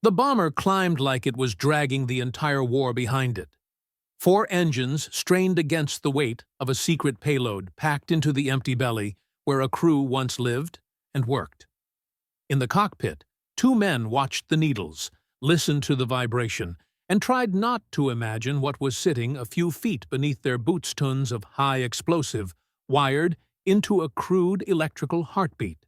The bomber climbed like it was dragging the entire war behind it. 4 engines strained against the weight of a secret payload packed into the empty belly where a crew once lived and worked. In the cockpit, 2 men watched the needles, listened to the vibration, and tried not to imagine what was sitting a few feet beneath their boots tons of high explosive, wired into a crude electrical heartbeat.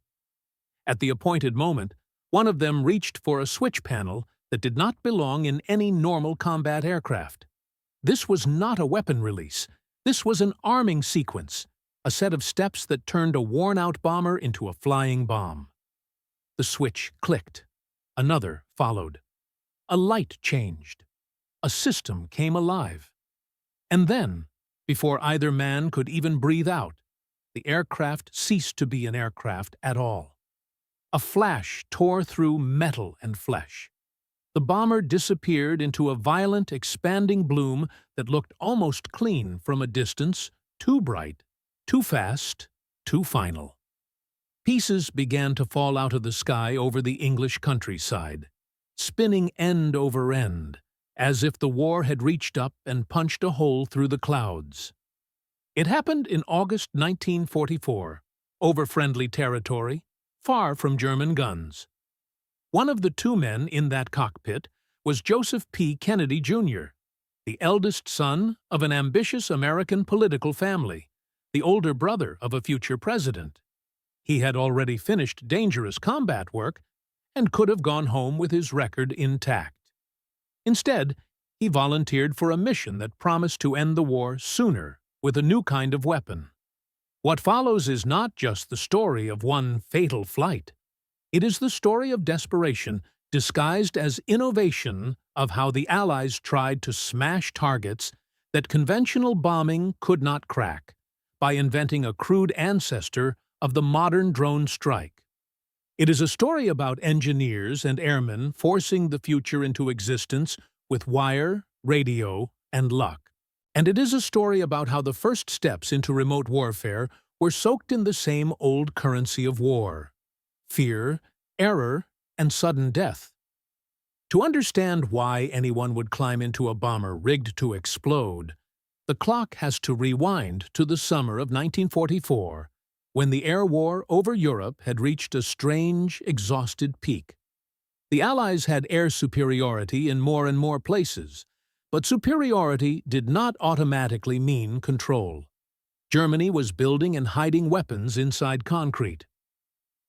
At the appointed moment, one of them reached for a switch panel that did not belong in any normal combat aircraft. This was not a weapon release. This was an arming sequence, a set of steps that turned a worn-out bomber into a flying bomb. The switch clicked. Another followed. A light changed. A system came alive. And then, before either man could even breathe out, the aircraft ceased to be an aircraft at all. A flash tore through metal and flesh. The bomber disappeared into a violent, expanding bloom that looked almost clean from a distance, too bright, too fast, too final. Pieces began to fall out of the sky over the English countryside, spinning end over end, as if the war had reached up and punched a hole through the clouds. It happened in August 1944, over friendly territory, far from German guns. One of the 2 men in that cockpit was Joseph P. Kennedy, Jr., the eldest son of an ambitious American political family, the older brother of a future president. He had already finished dangerous combat work and could have gone home with his record intact. Instead, he volunteered for a mission that promised to end the war sooner with a new kind of weapon. What follows is not just the story of one fatal flight. It is the story of desperation disguised as innovation of how the Allies tried to smash targets that conventional bombing could not crack by inventing a crude ancestor of the modern drone strike. It is a story about engineers and airmen forcing the future into existence with wire, radio, and luck. And it is a story about how the first steps into remote warfare were soaked in the same old currency of war: fear, error, and sudden death. To understand why anyone would climb into a bomber rigged to explode, the clock has to rewind to the summer of 1944, when the air war over Europe had reached a strange, exhausted peak. The Allies had air superiority in more and more places, but superiority did not automatically mean control. Germany was building and hiding weapons inside concrete.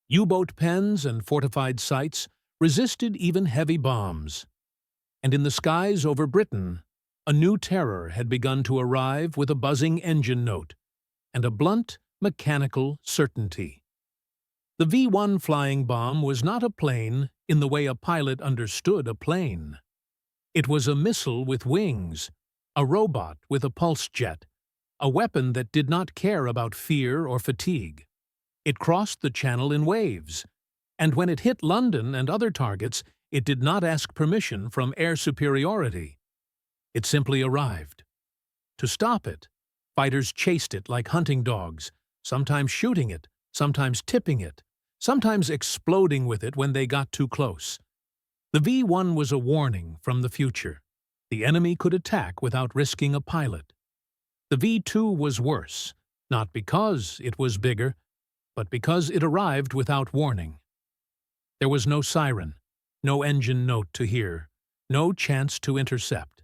U-boat pens and fortified sites resisted even heavy bombs. And in the skies over Britain, a new terror had begun to arrive with a buzzing engine note and a blunt, mechanical certainty. The V-1 flying bomb was not a plane in the way a pilot understood a plane. It was a missile with wings, a robot with a pulse jet, a weapon that did not care about fear or fatigue. It crossed the channel in waves, and when it hit London and other targets, it did not ask permission from air superiority. It simply arrived. To stop it, fighters chased it like hunting dogs, sometimes shooting it, sometimes tipping it, sometimes exploding with it when they got too close. The V-1 was a warning from the future. The enemy could attack without risking a pilot. The V-2 was worse, not because it was bigger, but because it arrived without warning. There was no siren, no engine note to hear, no chance to intercept.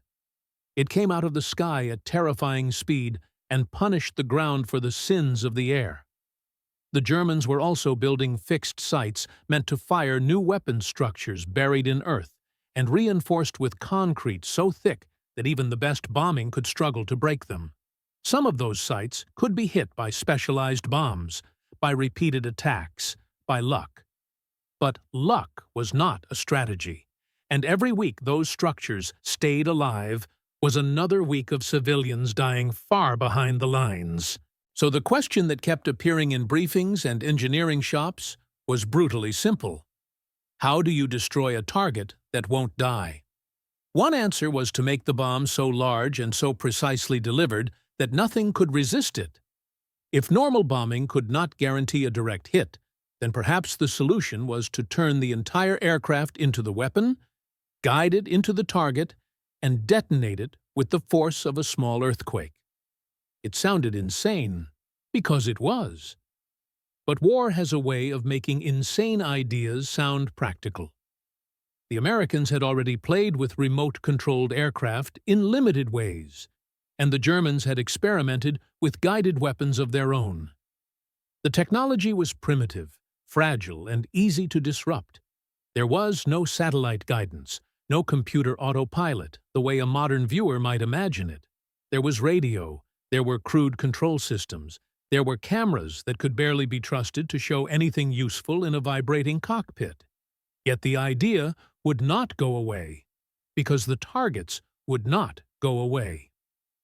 It came out of the sky at terrifying speed and punished the ground for the sins of the air. The Germans were also building fixed sites meant to fire new weapon structures buried in earth and reinforced with concrete so thick that even the best bombing could struggle to break them. Some of those sites could be hit by specialized bombs, by repeated attacks, by luck. But luck was not a strategy, and every week those structures stayed alive was another week of civilians dying far behind the lines. So the question that kept appearing in briefings and engineering shops was brutally simple. How do you destroy a target that won't die? One answer was to make the bomb so large and so precisely delivered that nothing could resist it. If normal bombing could not guarantee a direct hit, then perhaps the solution was to turn the entire aircraft into the weapon guide it into the target, and detonate it with the force of a small earthquake. It sounded insane, because it was. But war has a way of making insane ideas sound practical. The Americans had already played with remote-controlled aircraft in limited ways, and the Germans had experimented with guided weapons of their own. The technology was primitive, fragile, and easy to disrupt. There was no satellite guidance, no computer autopilot, the way a modern viewer might imagine it. There was radio, there were crude control systems, there were cameras that could barely be trusted to show anything useful in a vibrating cockpit. Yet the idea would not go away, because the targets would not go away.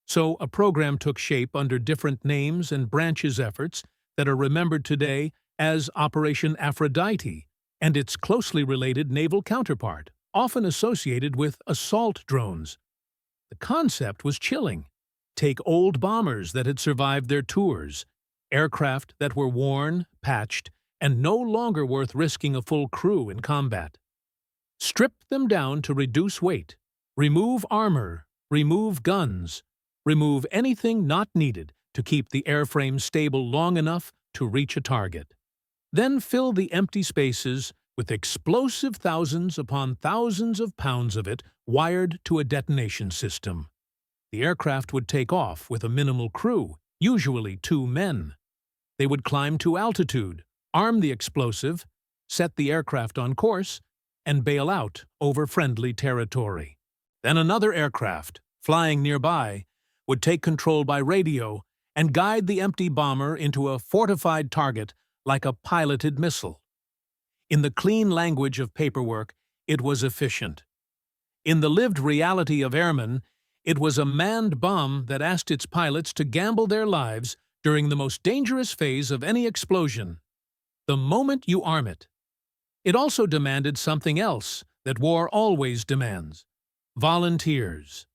So a program took shape under different names and branches efforts that are remembered today as Operation Aphrodite and its closely related naval counterpart, often associated with assault drones. The concept was chilling. Take old bombers that had survived their tours, aircraft that were worn, patched, and no longer worth risking a full crew in combat. Strip them down to reduce weight, remove armor, remove guns, remove anything not needed to keep the airframe stable long enough to reach a target. Then fill the empty spaces with explosive thousands upon thousands of pounds of it wired to a detonation system. The aircraft would take off with a minimal crew, usually 2 men. They would climb to altitude, arm the explosive, set the aircraft on course, and bail out over friendly territory. Then another aircraft, flying nearby, would take control by radio and guide the empty bomber into a fortified target like a piloted missile. In the clean language of paperwork, it was efficient. In the lived reality of airmen, it was a manned bomb that asked its pilots to gamble their lives during the most dangerous phase of any explosion, the moment you arm it. It also demanded something else that war always demands: volunteers.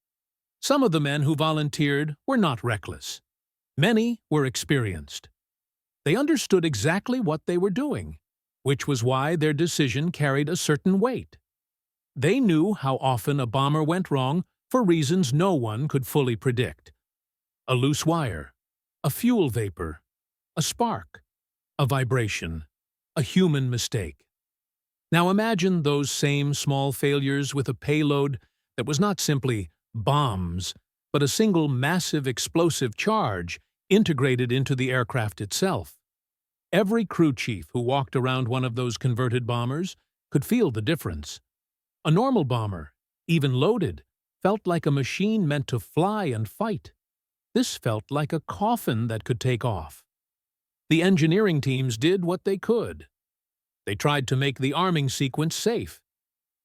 Some of the men who volunteered were not reckless. Many were experienced. They understood exactly what they were doing, which was why their decision carried a certain weight. They knew how often a bomber went wrong for reasons no one could fully predict. A loose wire, a fuel vapor, a spark, a vibration, a human mistake. Now imagine those same small failures with a payload that was not simply bombs, but a single massive explosive charge integrated into the aircraft itself. Every crew chief who walked around one of those converted bombers could feel the difference. A normal bomber, even loaded, felt like a machine meant to fly and fight. This felt like a coffin that could take off. The engineering teams did what they could. They tried to make the arming sequence safe.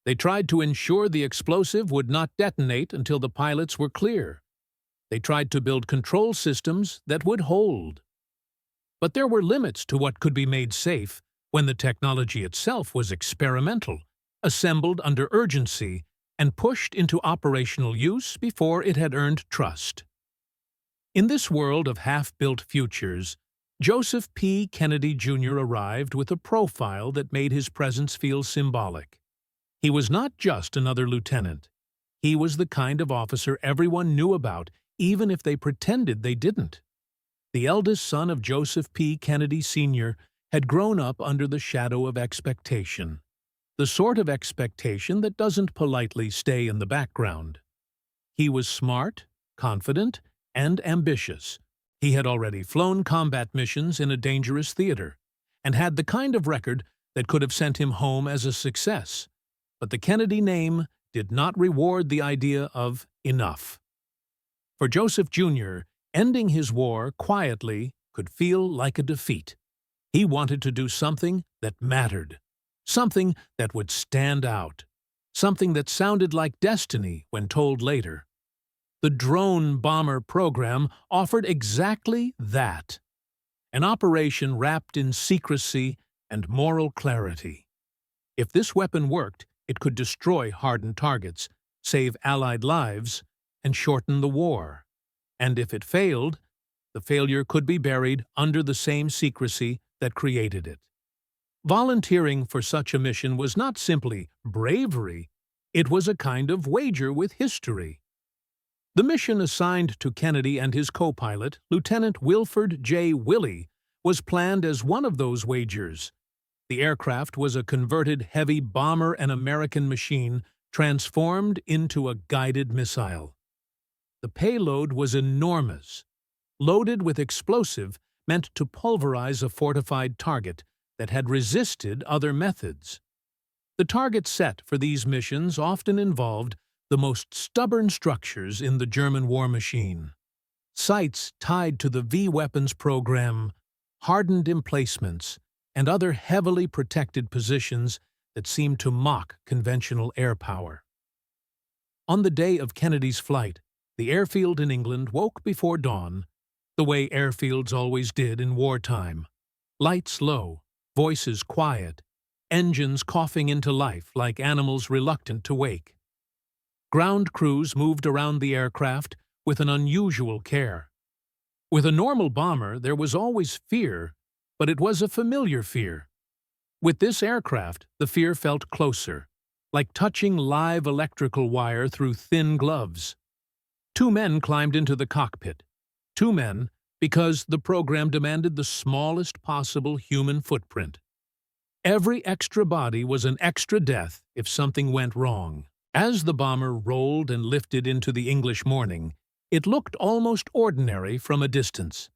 They tried to ensure the explosive would not detonate until the pilots were clear. They tried to build control systems that would hold. But there were limits to what could be made safe when the technology itself was experimental, assembled under urgency, and pushed into operational use before it had earned trust. In this world of half-built futures, Joseph P. Kennedy Jr. arrived with a profile that made his presence feel symbolic. He was not just another lieutenant. He was the kind of officer everyone knew about, even if they pretended they didn't. The eldest son of Joseph P. Kennedy Sr. had grown up under the shadow of expectation, the sort of expectation that doesn't politely stay in the background. He was smart, confident, and ambitious. He had already flown combat missions in a dangerous theater, and had the kind of record that could have sent him home as a success. But the Kennedy name did not reward the idea of enough. For Joseph Jr., ending his war quietly could feel like a defeat. He wanted to do something that mattered, something that would stand out, something that sounded like destiny when told later. The drone bomber program offered exactly that, an operation wrapped in secrecy and moral clarity. If this weapon worked, it could destroy hardened targets, save Allied lives, and shorten the war. And if it failed, the failure could be buried under the same secrecy that created it. Volunteering for such a mission was not simply bravery, It was a kind of wager with history. The mission assigned to Kennedy and his co-pilot, Lieutenant Wilford J. Willey, was planned as one of those wagers. The aircraft was a converted heavy bomber and American machine transformed into a guided missile. The payload was enormous, loaded with explosive meant to pulverize a fortified target that had resisted other methods. The targets set for these missions often involved the most stubborn structures in the German war machine. Sites tied to the V-weapons program, hardened emplacements, and other heavily protected positions that seemed to mock conventional air power. On the day of Kennedy's flight, the airfield in England woke before dawn, the way airfields always did in wartime. Lights low, voices quiet, engines coughing into life like animals reluctant to wake. Ground crews moved around the aircraft with an unusual care. With a normal bomber, there was always fear, but it was a familiar fear. With this aircraft, the fear felt closer, like touching live electrical wire through thin gloves. 2 men climbed into the cockpit. 2 men, because the program demanded the smallest possible human footprint. Every extra body was an extra death if something went wrong. As the bomber rolled and lifted into the English morning, it looked almost ordinary from a distance.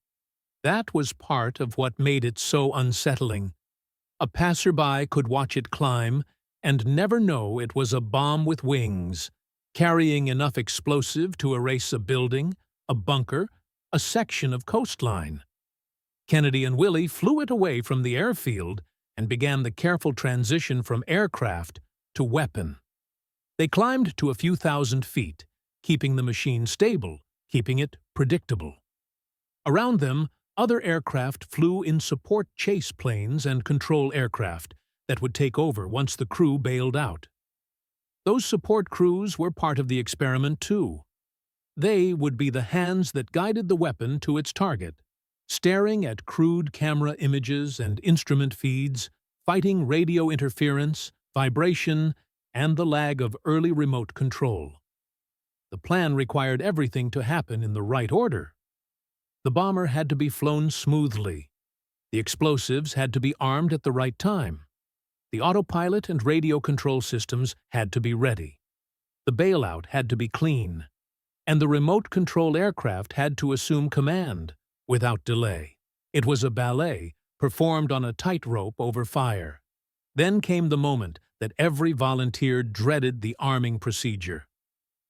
That was part of what made it so unsettling. A passerby could watch it climb and never know it was a bomb with wings, carrying enough explosive to erase a building, a bunker, a section of coastline. Kennedy and Willey flew it away from the airfield and began the careful transition from aircraft to weapon. They climbed to a few thousand feet, keeping the machine stable, keeping it predictable. Around them, other aircraft flew in support chase planes and control aircraft that would take over once the crew bailed out. Those support crews were part of the experiment too. They would be the hands that guided the weapon to its target, staring at crude camera images and instrument feeds, fighting radio interference, vibration, and the lag of early remote control. The plan required everything to happen in the right order. The bomber had to be flown smoothly. The explosives had to be armed at the right time. The autopilot and radio control systems had to be ready. The bailout had to be clean. And the remote control aircraft had to assume command without delay. It was a ballet performed on a tightrope over fire. Then came the moment that every volunteer dreaded the arming procedure.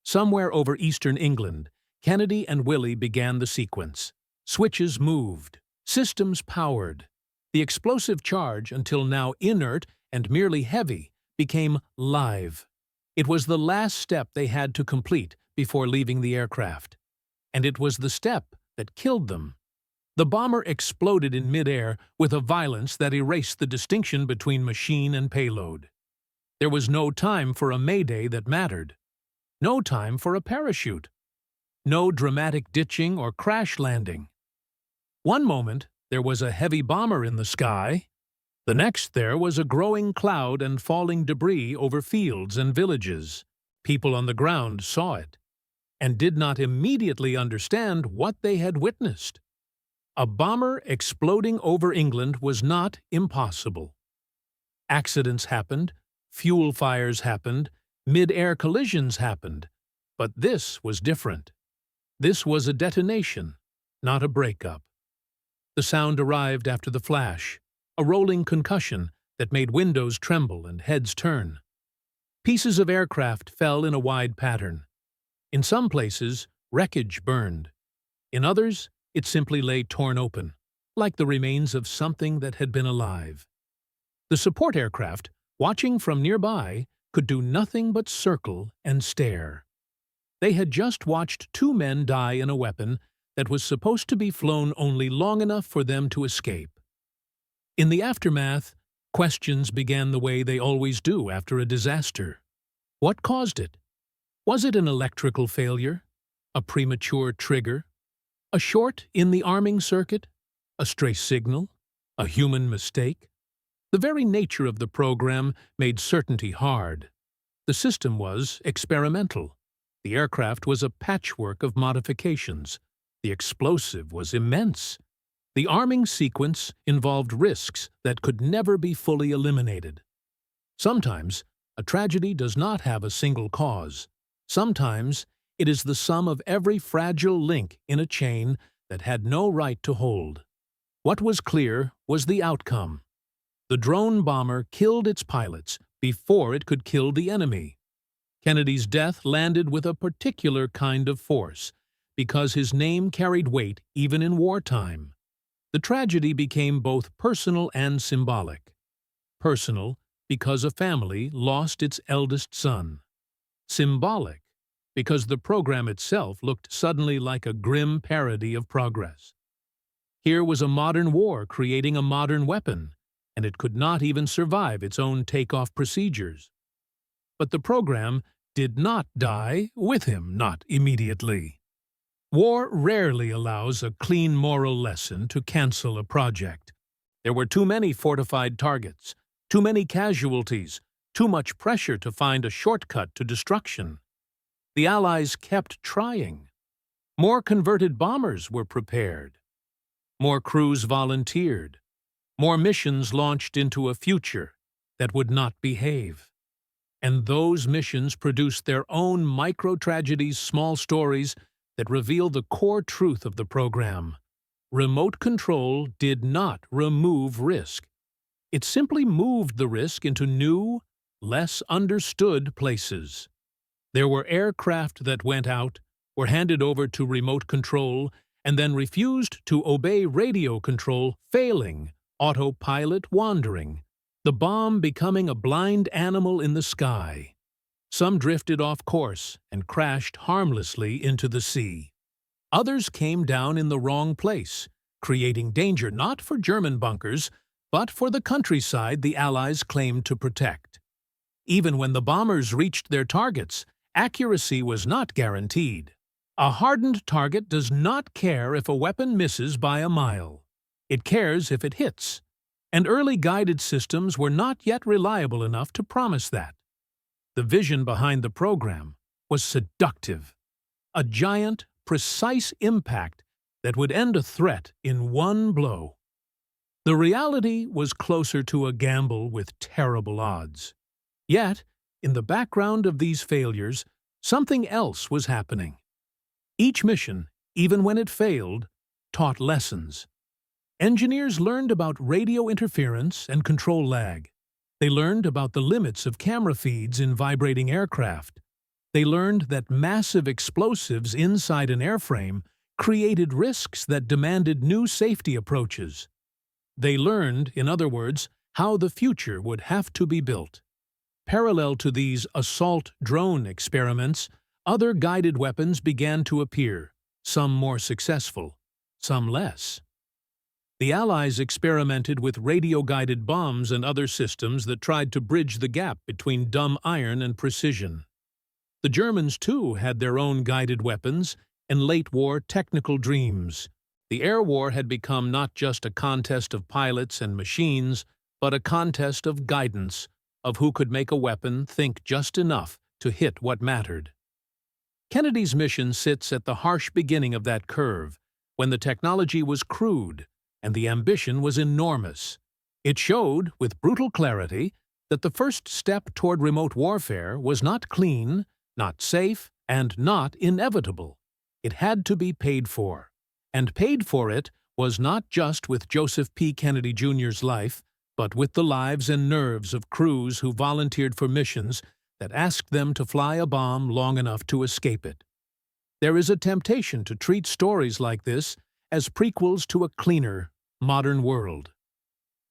Somewhere over eastern England, Kennedy and Willey began the sequence. Switches moved, systems powered. The explosive charge, until now inert and merely heavy, became live. It was the last step they had to complete before leaving the aircraft. And it was the step that killed them. The bomber exploded in midair with a violence that erased the distinction between machine and payload. There was no time for a mayday that mattered. No time for a parachute. No dramatic ditching or crash landing. One moment, there was a heavy bomber in the sky. The next, there was a growing cloud and falling debris over fields and villages. People on the ground saw it and did not immediately understand what they had witnessed. A bomber exploding over England was not impossible. Accidents happened, fuel fires happened, mid-air collisions happened, but this was different. This was a detonation, not a breakup. The sound arrived after the flash, a rolling concussion that made windows tremble and heads turn. Pieces of aircraft fell in a wide pattern. In some places, wreckage burned. In others, it simply lay torn open, like the remains of something that had been alive. The support aircraft, watching from nearby, could do nothing but circle and stare. They had just watched 2 men die in a weapon that was supposed to be flown only long enough for them to escape. In the aftermath, questions began the way they always do after a disaster. What caused it? Was it an electrical failure? A premature trigger? A short in the arming circuit? A stray signal? A human mistake? The very nature of the program made certainty hard. The system was experimental. The aircraft was a patchwork of modifications. The explosive was immense. The arming sequence involved risks that could never be fully eliminated. Sometimes, a tragedy does not have a single cause. Sometimes, it is the sum of every fragile link in a chain that had no right to hold. What was clear was the outcome. The drone bomber killed its pilots before it could kill the enemy. Kennedy's death landed with a particular kind of force, because his name carried weight even in wartime. The tragedy became both personal and symbolic. Personal, because a family lost its eldest son. Symbolic, because the program itself looked suddenly like a grim parody of progress. Here was a modern war creating a modern weapon, and it could not even survive its own takeoff procedures. But the program did not die with him, not immediately. War rarely allows a clean moral lesson to cancel a project. There were too many fortified targets, too many casualties, too much pressure to find a shortcut to destruction. The Allies kept trying. More converted bombers were prepared. More crews volunteered. More missions launched into a future that would not behave. And those missions produced their own micro-tragedies, small stories that reveal the core truth of the program. Remote control did not remove risk. It simply moved the risk into new, less understood places. There were aircraft that went out, were handed over to remote control, and then refused to obey radio control, failing, autopilot wandering, the bomb becoming a blind animal in the sky. Some drifted off course and crashed harmlessly into the sea. Others came down in the wrong place, creating danger not for German bunkers, but for the countryside the Allies claimed to protect. Even when the bombers reached their targets, accuracy was not guaranteed. A hardened target does not care if a weapon misses by a mile. It cares if it hits. And early guided systems were not yet reliable enough to promise that. The vision behind the program was seductive. A giant, precise impact that would end a threat in one blow. The reality was closer to a gamble with terrible odds. Yet, in the background of these failures, something else was happening. Each mission, even when it failed, taught lessons. Engineers learned about radio interference and control lag. They learned about the limits of camera feeds in vibrating aircraft. They learned that massive explosives inside an airframe created risks that demanded new safety approaches. They learned, in other words, how the future would have to be built. Parallel to these assault drone experiments, other guided weapons began to appear, some more successful, some less. The Allies experimented with radio-guided bombs and other systems that tried to bridge the gap between dumb iron and precision. The Germans, too, had their own guided weapons and late-war technical dreams. The air war had become not just a contest of pilots and machines, but a contest of guidance, of who could make a weapon think just enough to hit what mattered. Kennedy's mission sits at the harsh beginning of that curve, when the technology was crude and the ambition was enormous. It showed, with brutal clarity, that the first step toward remote warfare was not clean, not safe, and not inevitable. It had to be paid for. And paid for it was not just with Joseph P. Kennedy Jr.'s life, but with the lives and nerves of crews who volunteered for missions that asked them to fly a bomb long enough to escape it. There is a temptation to treat stories like this as prequels to a cleaner, modern world.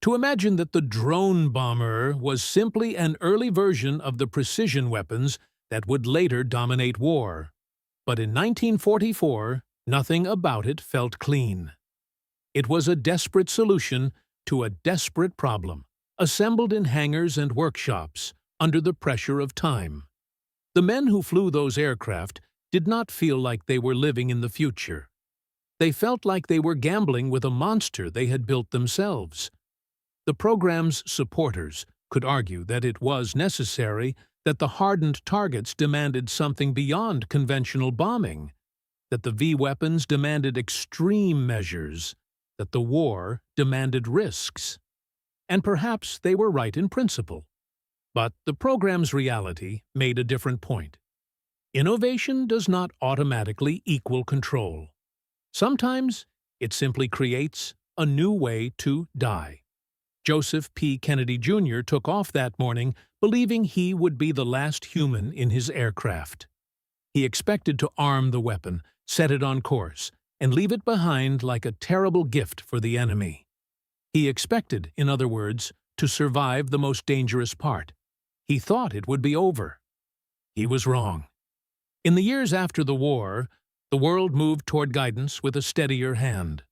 To imagine that the drone bomber was simply an early version of the precision weapons that would later dominate war. But in 1944, nothing about it felt clean. It was a desperate solution to a desperate problem, assembled in hangars and workshops under the pressure of time. The men who flew those aircraft did not feel like they were living in the future. They felt like they were gambling with a monster they had built themselves. The program's supporters could argue that it was necessary, that the hardened targets demanded something beyond conventional bombing, that the V-weapons demanded extreme measures, that the war demanded risks. And perhaps they were right in principle. But the program's reality made a different point. Innovation does not automatically equal control. Sometimes it simply creates a new way to die. Joseph P. Kennedy Jr. took off that morning believing he would be the last human in his aircraft. He expected to arm the weapon, set it on course, and leave it behind like a terrible gift for the enemy. He expected, in other words, to survive the most dangerous part. He thought it would be over. He was wrong. In the years after the war, the world moved toward guidance with a steadier hand.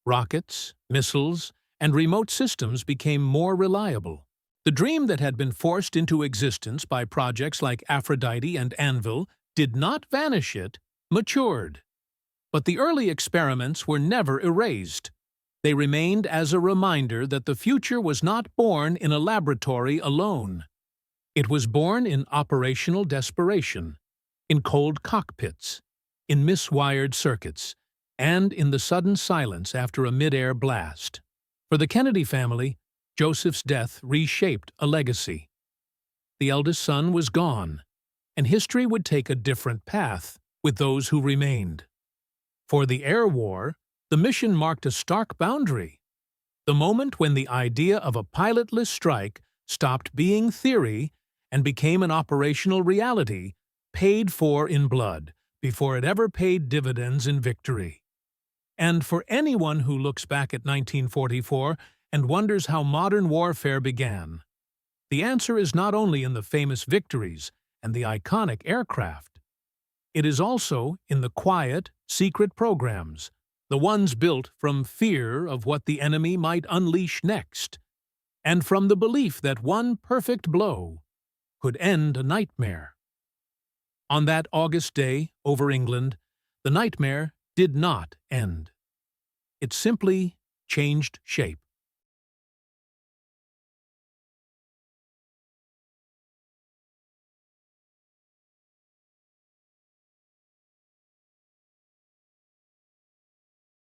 Rockets, missiles, and remote systems became more reliable. The dream that had been forced into existence by projects like Aphrodite and Anvil did not vanish, it matured. But the early experiments were never erased. They remained as a reminder that the future was not born in a laboratory alone. It was born in operational desperation, in cold cockpits, in miswired circuits, and in the sudden silence after a mid-air blast. For the Kennedy family, Joseph's death reshaped a legacy. The eldest son was gone, and history would take a different path with those who remained. For the air war, the mission marked a stark boundary. The moment when the idea of a pilotless strike stopped being theory and became an operational reality, paid for in blood before it ever paid dividends in victory. And for anyone who looks back at 1944 and wonders how modern warfare began, the answer is not only in the famous victories and the iconic aircraft. It is also in the quiet, secret programs, the ones built from fear of what the enemy might unleash next, and from the belief that one perfect blow could end a nightmare. On that August day over England, the nightmare did not end. It simply changed shape.